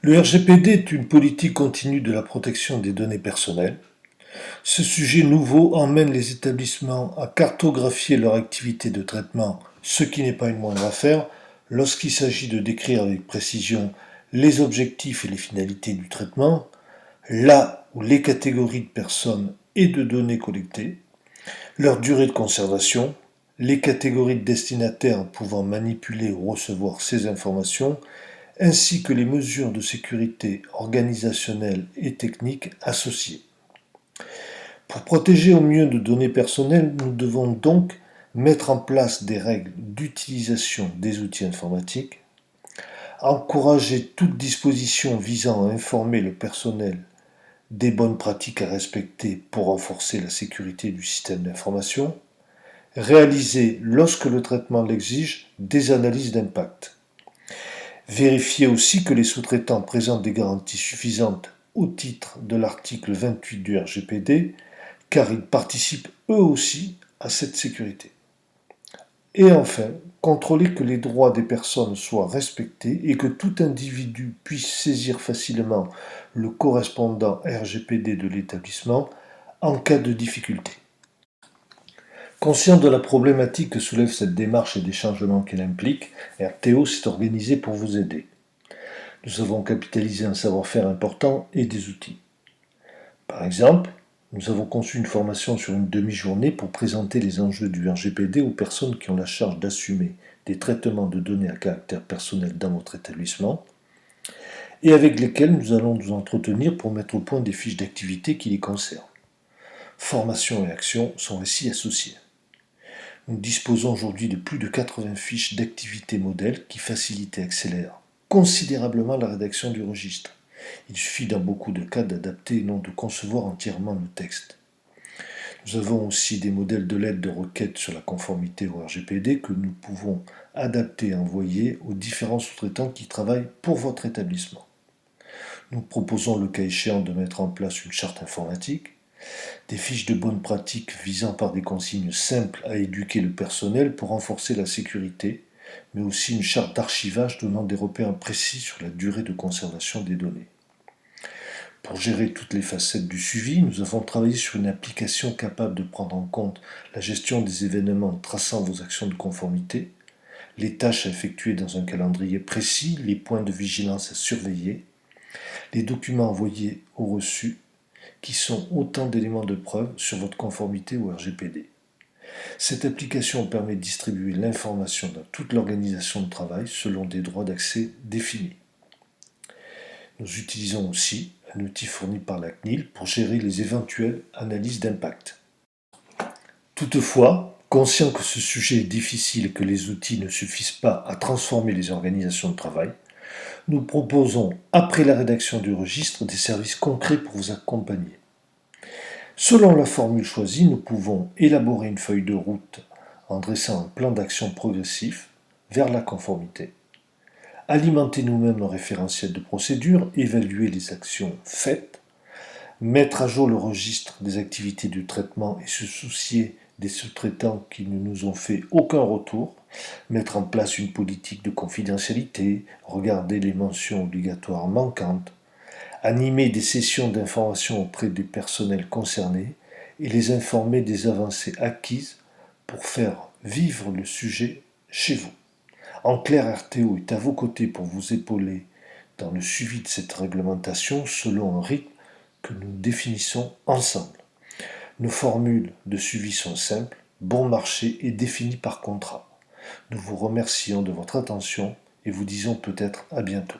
Le RGPD est une politique continue de la protection des données personnelles. Ce sujet nouveau emmène les établissements à cartographier leur activité de traitement, ce qui n'est pas une moindre affaire, lorsqu'il s'agit de décrire avec précision les objectifs et les finalités du traitement, là où les catégories de personnes et de données collectées, leur durée de conservation, les catégories de destinataires pouvant manipuler ou recevoir ces informations, ainsi que les mesures de sécurité organisationnelles et techniques associées. Pour protéger au mieux nos données personnelles, nous devons donc mettre en place des règles d'utilisation des outils informatiques, encourager toute disposition visant à informer le personnel des bonnes pratiques à respecter pour renforcer la sécurité du système d'information, réaliser, lorsque le traitement l'exige, des analyses d'impact. Vérifier aussi que les sous-traitants présentent des garanties suffisantes au titre de l'article 28 du RGPD, car ils participent eux aussi à cette sécurité. Et enfin, contrôler que les droits des personnes soient respectés et que tout individu puisse saisir facilement le correspondant RGPD de l'établissement en cas de difficulté. Conscient de la problématique que soulève cette démarche et des changements qu'elle implique, RTO s'est organisé pour vous aider. Nous avons capitalisé un savoir-faire important et des outils. Par exemple, nous avons conçu une formation sur une demi-journée pour présenter les enjeux du RGPD aux personnes qui ont la charge d'assumer des traitements de données à caractère personnel dans votre établissement et avec lesquels nous allons nous entretenir pour mettre au point des fiches d'activité qui les concernent. Formation et action sont ici associées. Nous disposons aujourd'hui de plus de 80 fiches d'activité modèles qui facilitent et accélèrent considérablement la rédaction du registre. Il suffit dans beaucoup de cas d'adapter et non de concevoir entièrement le texte. Nous avons aussi des modèles de lettres de requête sur la conformité au RGPD que nous pouvons adapter et envoyer aux différents sous-traitants qui travaillent pour votre établissement. Nous proposons le cas échéant de mettre en place une charte informatique, des fiches de bonnes pratiques visant par des consignes simples à éduquer le personnel pour renforcer la sécurité, mais aussi une charte d'archivage donnant des repères précis sur la durée de conservation des données. Pour gérer toutes les facettes du suivi, nous avons travaillé sur une application capable de prendre en compte la gestion des événements traçant vos actions de conformité, les tâches à effectuer dans un calendrier précis, les points de vigilance à surveiller, les documents envoyés au reçu, qui sont autant d'éléments de preuve sur votre conformité au RGPD. Cette application permet de distribuer l'information dans toute l'organisation de travail selon des droits d'accès définis. Nous utilisons aussi un outil fourni par la CNIL pour gérer les éventuelles analyses d'impact. Toutefois, conscient que ce sujet est difficile et que les outils ne suffisent pas à transformer les organisations de travail, nous proposons, après la rédaction du registre, des services concrets pour vous accompagner. Selon la formule choisie, nous pouvons élaborer une feuille de route en dressant un plan d'action progressif vers la conformité, alimenter nous-mêmes le référentiel de procédure, évaluer les actions faites, mettre à jour le registre des activités de traitement et se soucier des sous-traitants qui ne nous ont fait aucun retour, mettre en place une politique de confidentialité, regarder les mentions obligatoires manquantes, animer des sessions d'information auprès des personnels concernés et les informer des avancées acquises pour faire vivre le sujet chez vous. En clair, RTO est à vos côtés pour vous épauler dans le suivi de cette réglementation selon un rythme que nous définissons ensemble. Nos formules de suivi sont simples, bon marché et définies par contrat. Nous vous remercions de votre attention et vous disons peut-être à bientôt.